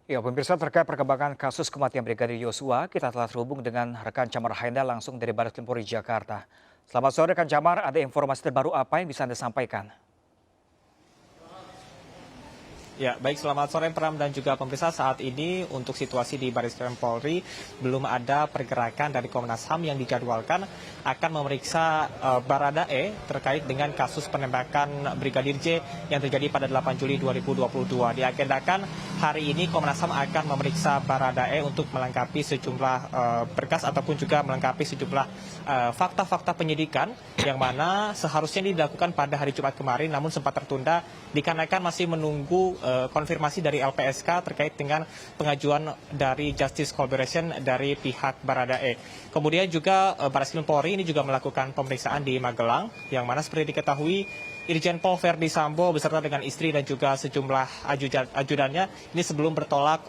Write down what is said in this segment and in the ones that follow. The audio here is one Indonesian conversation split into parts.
Ya, pemirsa terkait perkembangan kasus kematian Brigadir Yosua, kita telah terhubung dengan rekan Camar Haenda langsung dari Baris Krim Polri Jakarta. Selamat sore rekan Camar, ada informasi terbaru apa yang bisa Anda sampaikan? Ya, baik, selamat sore Pram dan juga pemirsa. Saat ini untuk situasi di Baris Krim Polri belum ada pergerakan dari Komnas HAM yang dijadwalkan akan memeriksa Baradae terkait dengan kasus penembakan Brigadir J yang terjadi pada 8 Juli 2022. Diagendakan hari ini Komnas HAM akan memeriksa Baradae untuk melengkapi sejumlah berkas ataupun juga melengkapi sejumlah fakta-fakta penyidikan yang mana seharusnya dilakukan pada hari Jumat kemarin namun sempat tertunda dikarenakan masih menunggu konfirmasi dari LPSK terkait dengan pengajuan dari Justice Collaboration dari pihak Baradae. Kemudian juga Baris Krim Polri ini juga melakukan pemeriksaan di Magelang, yang mana seperti diketahui Irjen Pol Verdi Sambo beserta dengan istri dan juga sejumlah ajudannya ini sebelum bertolak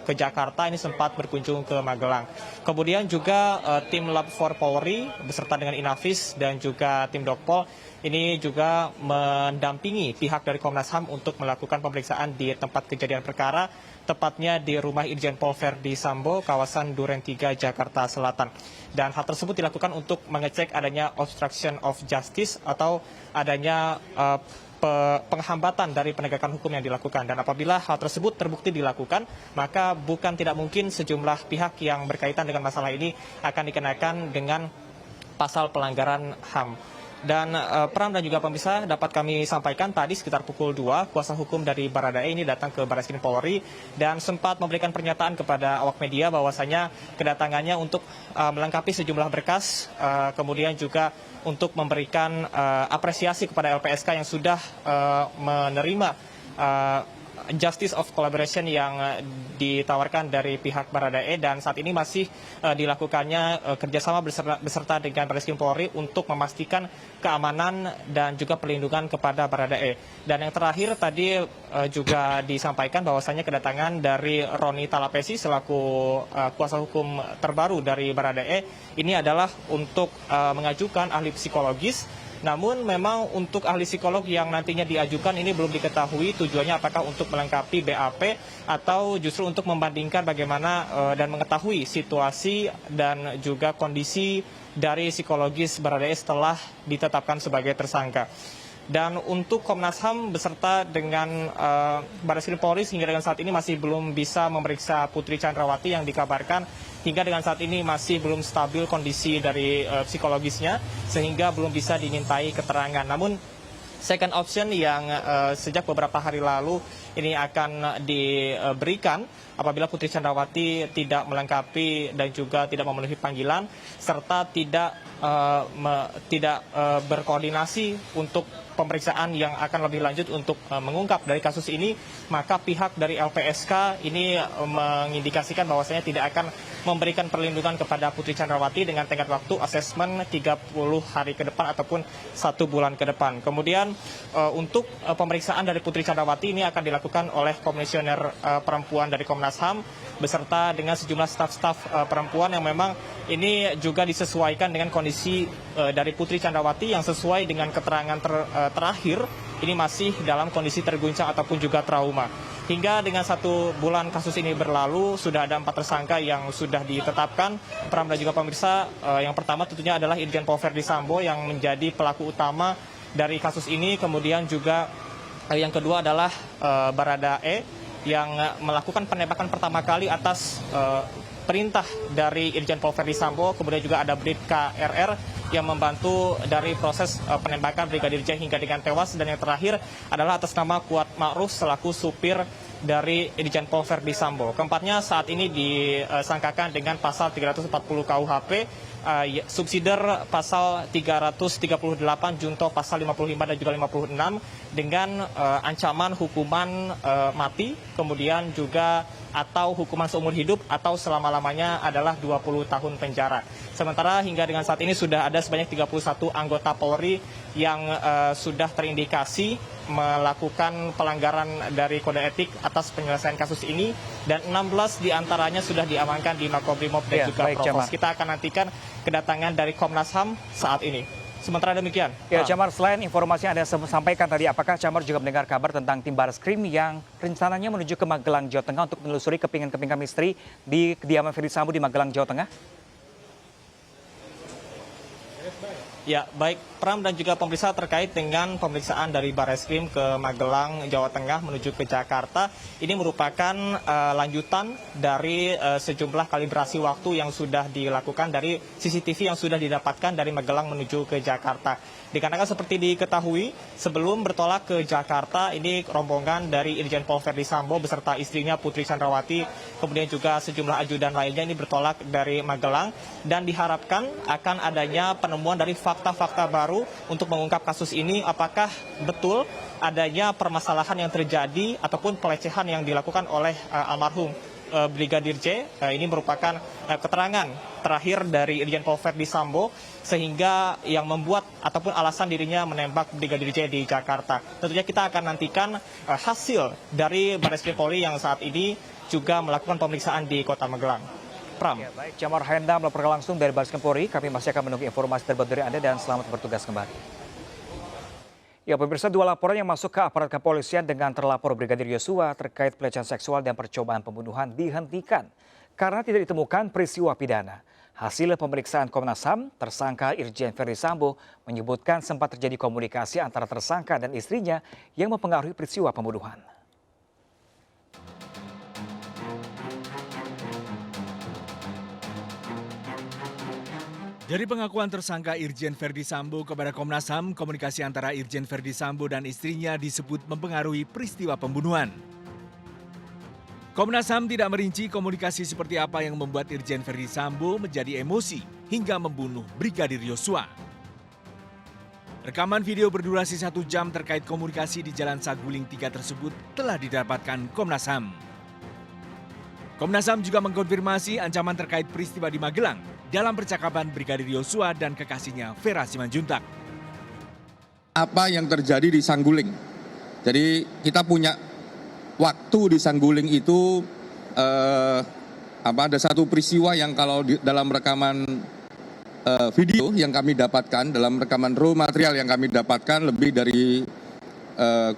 ke Jakarta ini sempat berkunjung ke Magelang. Kemudian juga tim Lab 4 Polri beserta dengan Inavis dan juga tim Dokpol ini juga mendampingi pihak dari Komnas HAM untuk melakukan pemeriksaan di tempat kejadian perkara, tepatnya di rumah Irjen Pol Verdi Sambo, kawasan Duren 3, Jakarta Selatan. Dan hal tersebut dilakukan untuk mengecek adanya obstruction of justice atau adanya penghambatan dari penegakan hukum yang dilakukan. Dan apabila hal tersebut terbukti dilakukan, maka bukan tidak mungkin sejumlah pihak yang berkaitan dengan masalah ini akan dikenakan dengan pasal pelanggaran HAM. Dan Pram dan juga pemirsa dapat kami sampaikan tadi sekitar pukul 2, kuasa hukum dari Baradae ini datang ke Baris Krim Polri dan sempat memberikan pernyataan kepada awak media bahwasanya kedatangannya untuk melengkapi sejumlah berkas, kemudian juga untuk memberikan apresiasi kepada LPSK yang sudah menerima Justice of Collaboration yang ditawarkan dari pihak Baradae, dan saat ini masih dilakukannya kerjasama beserta dengan Baris Krim Polri untuk memastikan keamanan dan juga perlindungan kepada Baradae. Dan yang terakhir tadi juga disampaikan bahwasanya kedatangan dari Roni Talapesi selaku kuasa hukum terbaru dari Baradae ini adalah untuk mengajukan ahli psikologis. Namun memang untuk ahli psikolog yang nantinya diajukan ini belum diketahui tujuannya apakah untuk melengkapi BAP atau justru untuk membandingkan bagaimana dan mengetahui situasi dan juga kondisi dari psikologis Baradae setelah ditetapkan sebagai tersangka. Dan untuk Komnas HAM beserta dengan Baris Krim Polri hingga dengan saat ini masih belum bisa memeriksa Putri Chandrawati yang dikabarkan hingga dengan saat ini masih belum stabil kondisi dari psikologisnya sehingga belum bisa dimintai keterangan. Namun second option yang sejak beberapa hari lalu ini akan diberikan apabila Putri Chandrawati tidak melengkapi dan juga tidak memenuhi panggilan serta tidak berkoordinasi untuk pemeriksaan yang akan lebih lanjut untuk mengungkap dari kasus ini, maka pihak dari LPSK ini mengindikasikan bahwasanya tidak akan memberikan perlindungan kepada Putri Chandrawati dengan tenggat waktu asesmen 30 hari ke depan ataupun 1 bulan ke depan. Kemudian untuk pemeriksaan dari Putri Chandrawati ini akan dilakukan oleh Komisioner Perempuan dari Komnas HAM beserta dengan sejumlah staf-staf perempuan yang memang ini juga disesuaikan dengan kondisi dari Putri Chandrawati yang sesuai dengan keterangan terakhir ini masih dalam kondisi terguncang ataupun juga trauma. Hingga dengan 1 bulan kasus ini berlalu, sudah ada 4 tersangka yang sudah ditetapkan. Pram dan juga pemirsa, yang pertama tentunya adalah Irjen Pol Verdi Sambo yang menjadi pelaku utama dari kasus ini. Kemudian juga yang kedua adalah Baradae yang melakukan penembakan pertama kali atas perintah dari Irjen Pol Verdi Sambo. Kemudian juga ada Bribka RR yang membantu dari proses penembakan Brigadir J hingga dengan tewas. Dan yang terakhir adalah atas nama Kuat Ma'ruf selaku supir dari Irjen Pol Verdi Sambo. Keempatnya saat ini disangkakan dengan pasal 340 KUHP, subsidiar pasal 338, junto pasal 55 dan juga 56 dengan ancaman hukuman mati, kemudian juga atau hukuman seumur hidup atau selama-lamanya adalah 20 tahun penjara. Sementara hingga dengan saat ini sudah ada sebanyak 31 anggota Polri yang sudah terindikasi melakukan pelanggaran dari kode etik atas penyelesaian kasus ini, dan 16 diantaranya sudah diamankan di Makobrimob dan juga Provos. Kita akan nantikan kedatangan dari Komnas HAM saat ini. Sementara demikian. Ya, Camar, selain informasi yang Anda sampaikan tadi, apakah Camar juga mendengar kabar tentang tim Barreskrim yang rencananya menuju ke Magelang, Jawa Tengah untuk menelusuri kepingan-kepingan misteri di kediaman Ferdy Sambo di Magelang, Jawa Tengah? Ya, baik Pram dan juga pemirsa terkait dengan pemeriksaan dari Barreskrim ke Magelang, Jawa Tengah menuju ke Jakarta. Ini merupakan lanjutan dari sejumlah kalibrasi waktu yang sudah dilakukan dari CCTV yang sudah didapatkan dari Magelang menuju ke Jakarta. Dikarenakan seperti diketahui, sebelum bertolak ke Jakarta, ini rombongan dari Irjen Pol Ferdy Sambo beserta istrinya Putri Chandrawati, kemudian juga sejumlah ajudan lainnya ini bertolak dari Magelang, dan diharapkan akan adanya penemuan dari fakta-fakta baru untuk mengungkap kasus ini, apakah betul adanya permasalahan yang terjadi ataupun pelecehan yang dilakukan oleh almarhum Brigadir J. Ini merupakan keterangan terakhir dari Irjen Pol Ferdy Sambo sehingga yang membuat ataupun alasan dirinya menembak Brigadir J di Jakarta. Tentunya kita akan nantikan hasil dari Barreskrim Polri yang saat ini juga melakukan pemeriksaan di Kota Magelang. Pram. Ya, baik, Camar Haenda melaporkan langsung dari Barreskrim Polri. Kami masih akan menunggu informasi terbaru dari Anda dan selamat bertugas kembali. Ya, pemirsa, 2 laporan yang masuk ke aparat kepolisian dengan terlapor Brigadir Yosua terkait pelecehan seksual dan percobaan pembunuhan dihentikan karena tidak ditemukan peristiwa pidana. Hasil pemeriksaan Komnas HAM, tersangka Irjen Ferdy Sambo menyebutkan sempat terjadi komunikasi antara tersangka dan istrinya yang mempengaruhi peristiwa pembunuhan. Dari pengakuan tersangka Irjen Ferdy Sambo kepada Komnas HAM, komunikasi antara Irjen Ferdy Sambo dan istrinya disebut mempengaruhi peristiwa pembunuhan. Komnas HAM tidak merinci komunikasi seperti apa yang membuat Irjen Ferdy Sambo menjadi emosi hingga membunuh Brigadir Yosua. Rekaman video berdurasi 1 jam terkait komunikasi di Jalan Saguling 3 tersebut telah didapatkan Komnas HAM. Komnas HAM juga mengkonfirmasi ancaman terkait peristiwa di Magelang dalam percakapan Brigadir Yosua dan kekasihnya Vera Simanjuntak. Apa yang terjadi di Saguling? Jadi kita punya waktu di Saguling itu ada satu peristiwa yang kalau dalam rekaman video yang kami dapatkan, dalam rekaman raw material yang kami dapatkan lebih dari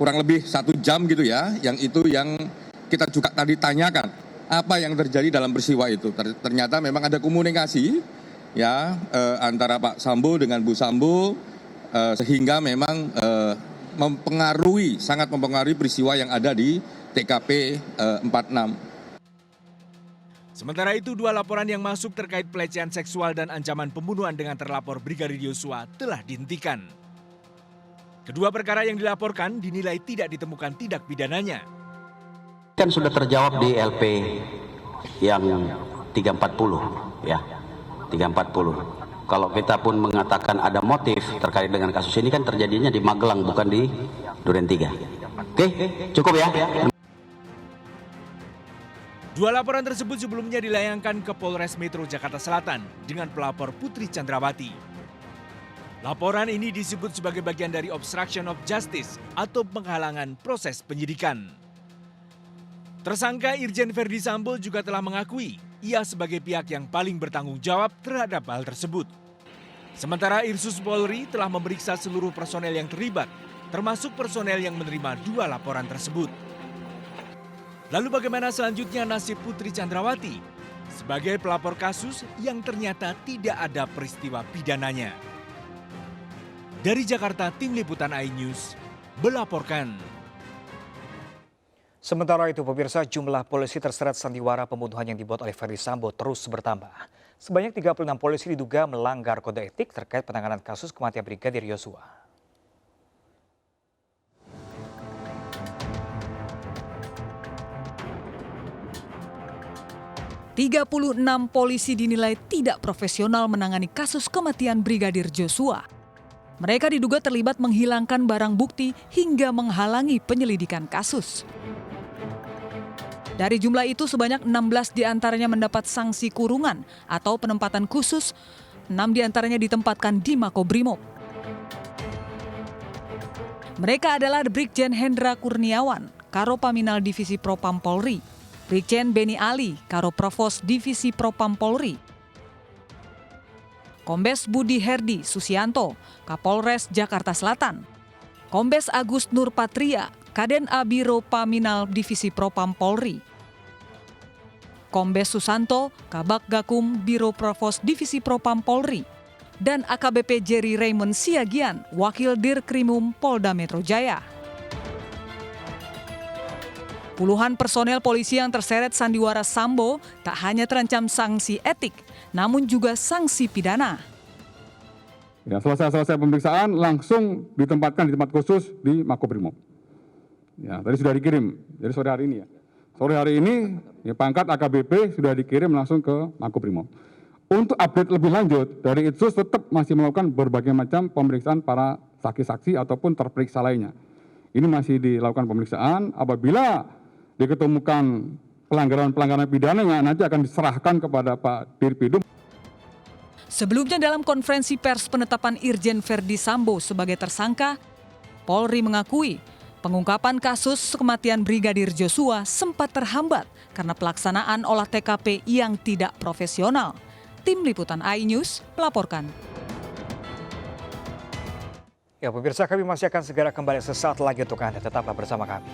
kurang lebih 1 jam gitu ya, yang itu yang kita juga tadi tanyakan. Apa yang terjadi dalam peristiwa itu? Ternyata memang ada komunikasi ya antara Pak Sambo dengan Bu Sambo sehingga memang sangat mempengaruhi peristiwa yang ada di TKP 46. Sementara itu 2 laporan yang masuk terkait pelecehan seksual dan ancaman pembunuhan dengan terlapor Brigadir Yosua telah dihentikan. Kedua perkara yang dilaporkan dinilai tidak ditemukan tindak pidananya. Kan sudah terjawab di LP yang 340 ya, 340. Kalau kita pun mengatakan ada motif terkait dengan kasus ini kan terjadinya di Magelang bukan di Duren 3. Oke, cukup ya. 2 laporan tersebut sebelumnya dilayangkan ke Polres Metro Jakarta Selatan dengan pelapor Putri Chandrawati. Laporan ini disebut sebagai bagian dari obstruction of justice atau penghalangan proses penyidikan. Tersangka Irjen Ferdy Sambo juga telah mengakui ia sebagai pihak yang paling bertanggung jawab terhadap hal tersebut. Sementara Irsus Polri telah memeriksa seluruh personel yang terlibat, termasuk personel yang menerima 2 laporan tersebut. Lalu bagaimana selanjutnya nasib Putri Chandrawati sebagai pelapor kasus yang ternyata tidak ada peristiwa pidananya? Dari Jakarta, Tim Liputan iNews melaporkan. Sementara itu, pemirsa, jumlah polisi terseret sandiwara pembunuhan yang dibuat oleh Ferdy Sambo terus bertambah. Sebanyak 36 polisi diduga melanggar kode etik terkait penanganan kasus kematian Brigadir Yosua. "36 polisi dinilai tidak profesional menangani kasus kematian Brigadir Joshua. Mereka diduga terlibat menghilangkan barang bukti hingga menghalangi penyelidikan kasus. Dari jumlah itu sebanyak 16 diantaranya mendapat sanksi kurungan atau penempatan khusus, 6 diantaranya ditempatkan di Makobrimob. Mereka adalah Brigjen Hendra Kurniawan, Karo Paminal Divisi Propam Polri, Brigjen Beni Ali, Karo Provos Divisi Propam Polri, Kombes Budi Herdi Susianto, Kapolres Jakarta Selatan, Kombes Agus Nurpatria, Kaden A Biro Paminal Divisi Propam Polri, Kombes Susanto, Kabak Gakum Biro Provos Divisi Propam Polri, dan AKBP Jerry Raymond Siagian, Wakil Dirkrimum Polda Metro Jaya. Puluhan personel polisi yang terseret sandiwara Sambo tak hanya terancam sanksi etik, namun juga sanksi pidana. Ya, selesai pemeriksaan langsung ditempatkan di tempat khusus di Makobrimob. Ya, tadi sudah dikirim. Jadi sore hari ini ya. Sore hari ini ya, pangkat AKBP sudah dikirim langsung ke Makobrimob. Untuk update lebih lanjut, dari Itsus tetap masih melakukan berbagai macam pemeriksaan para saksi-saksi ataupun terperiksa lainnya. Ini masih dilakukan pemeriksaan. Apabila diketemukan pelanggaran pidananya, nanti akan diserahkan kepada Pak Dirpidum. Sebelumnya dalam konferensi pers penetapan Irjen Verdi Sambo sebagai tersangka, Polri mengakui pengungkapan kasus kematian Brigadir Joshua sempat terhambat karena pelaksanaan olah TKP yang tidak profesional. Tim Liputan AI News melaporkan. Ya pemirsa, kami masih akan segera kembali sesaat lagi untuk Anda. Tetaplah bersama kami.